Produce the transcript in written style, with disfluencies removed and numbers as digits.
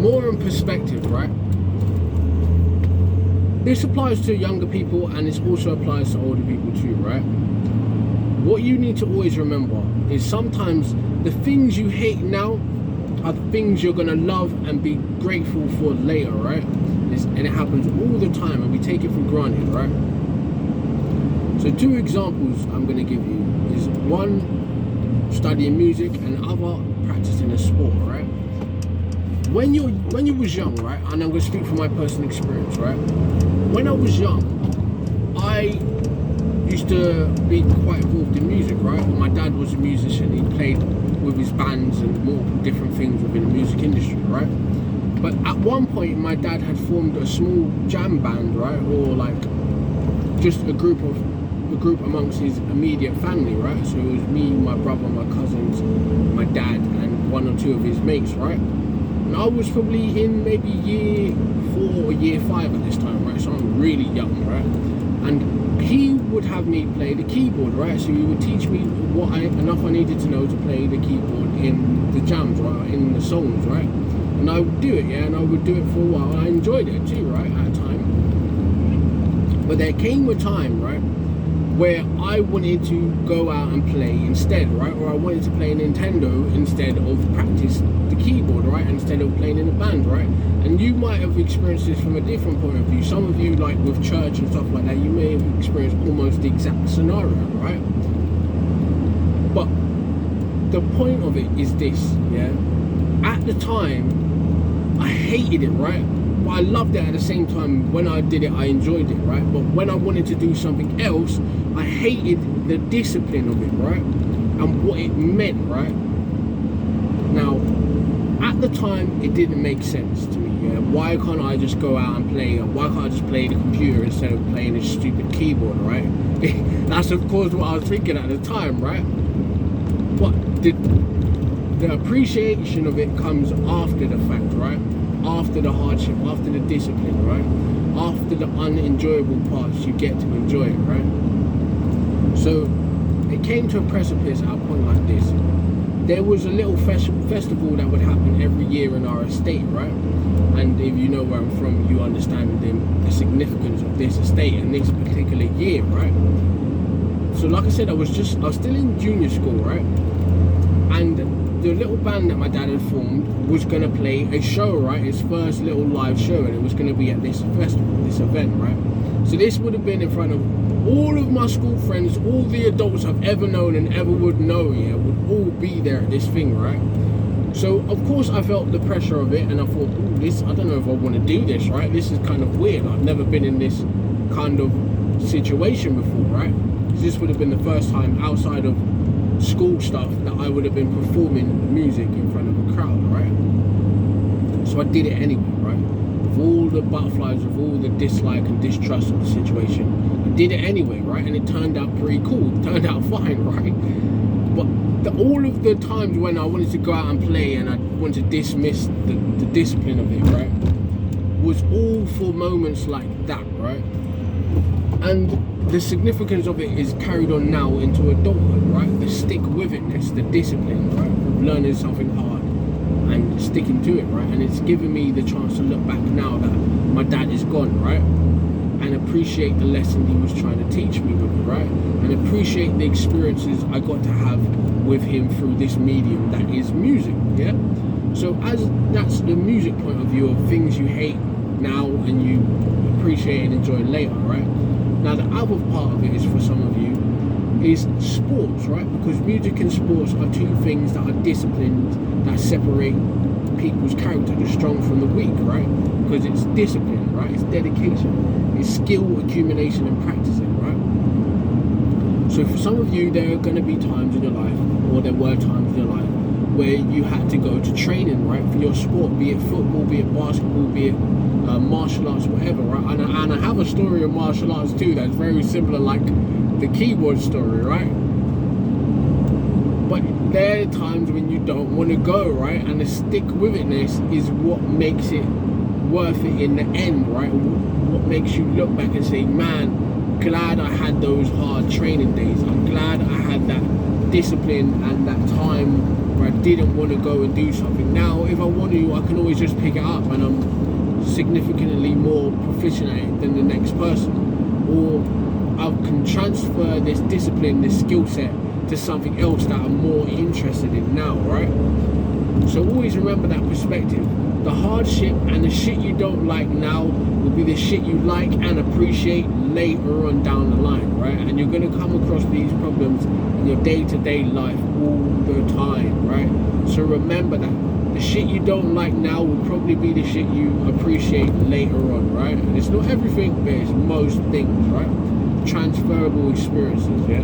more in perspective, right? This applies to younger people and this also applies to older people too, right? What you need to always remember is sometimes the things you hate now are the things you're gonna love and be grateful for later, right? And it happens all the time and we take it for granted, right? So 2 examples I'm gonna give you is one, studying music, and other, practicing a sport, right? When you was young, right, and I'm gonna speak from my personal experience, right? When I was young, I used to be quite involved in music, right? My dad was a musician. He played with his bands and multiple different things within the music industry, right? But at one point, my dad had formed a small jam band, right? Or like just a group amongst his immediate family, right? So it was me, my brother, my cousins, my dad, and 1 or 2 of his mates, right? And I was probably in maybe year 4 or year 5 at this time, right? So I'm really young, right? And he would have me play the keyboard, right? So he would teach me enough I needed to know to play the keyboard in the jams, right? In the songs, right? And I would do it, yeah, and I would do it for a while. I enjoyed it too, right, at a time. But there came a time, right, where I wanted to go out and play instead, right? Or I wanted to play Nintendo instead of practice the keyboard, right? Instead of playing in a band, right? And you might have experienced this from a different point of view. Some of you, like with church and stuff like that, you may have experienced almost the exact scenario, right? But the point of it is this, yeah? At the time, I hated it, right? But I loved it at the same time. When I did it, I enjoyed it, right? But when I wanted to do something else, I hated the discipline of it, right? And what it meant, right? Now, at the time, it didn't make sense to me, yeah? Why can't I just go out and play? Why can't I just play the computer instead of playing a stupid keyboard, right? That's, of course, what I was thinking at the time, right? But the appreciation of it comes after the fact, right? After the hardship, after the discipline, right? After the unenjoyable parts, you get to enjoy it, right? So it came to a precipice at a point like this. There was a little festival that would happen every year in our estate, right? And if you know where I'm from, you understand the significance of this estate and this particular year, right? So like I said, I was still in junior school, right? And the little band that my dad had formed was going to play a show, right? His first little live show, and it was going to be at this festival, this event, right? So this would have been in front of all of my school friends, all the adults I've ever known and ever would know, yeah, would all be there at this thing, right? So of course I felt the pressure of it, and I thought, I don't know if I want to do this, right? This is kind of weird. I've never been in this kind of situation before, right? This would have been the first time outside of school stuff that I would have been performing music in front of a crowd, right? So I did it anyway, right? With all the butterflies, with all the dislike and distrust of the situation, I did it anyway, right? And it turned out pretty cool. It turned out fine, right? But all of the times when I wanted to go out and play and I wanted to dismiss the discipline of it, right, was all for moments like that, right? And the significance of it is carried on now into adulthood, right? The stick with itness, the discipline, right? Of learning something hard and sticking to it, right? And it's given me the chance to look back now that my dad is gone, right? And appreciate the lesson he was trying to teach me with it, right? And appreciate the experiences I got to have with him through this medium that is music, yeah? So as that's the music point of view of things you hate now and you appreciate and enjoy later, right? Now the other part of it is for some of you is sports, right? Because music and sports are 2 things that are disciplined, that separate people's character, the strong from the weak, right? Because it's discipline, right? It's dedication, it's skill accumulation and practicing, right? So for some of you, there are going to be times in your life, or there were times in your life, where you had to go to training, right, for your sport, be it football, be it basketball, be it martial arts, whatever, right? And I have a story of martial arts too that's very similar, like the keyboard story, right? But there are times when you don't want to go, right? And the stick with itness is what makes it worth it in the end, right? What makes you look back and say, man, glad I had those hard training days. I'm glad I had that discipline and that time where I didn't want to go and do something. Now, if I want to, I can always just pick it up, and I'm significantly more proficient at it than the next person. Or I can transfer this discipline, this skill set, to something else that I'm more interested in now, right? So always remember that perspective. The hardship and the shit you don't like now will be the shit you like and appreciate later on down the line, right? And you're going to come across these problems in your day-to-day life all the time, right? So remember that. The shit you don't like now will probably be the shit you appreciate later on, right? And it's not everything, but it's most things, right? Transferable experiences, yeah?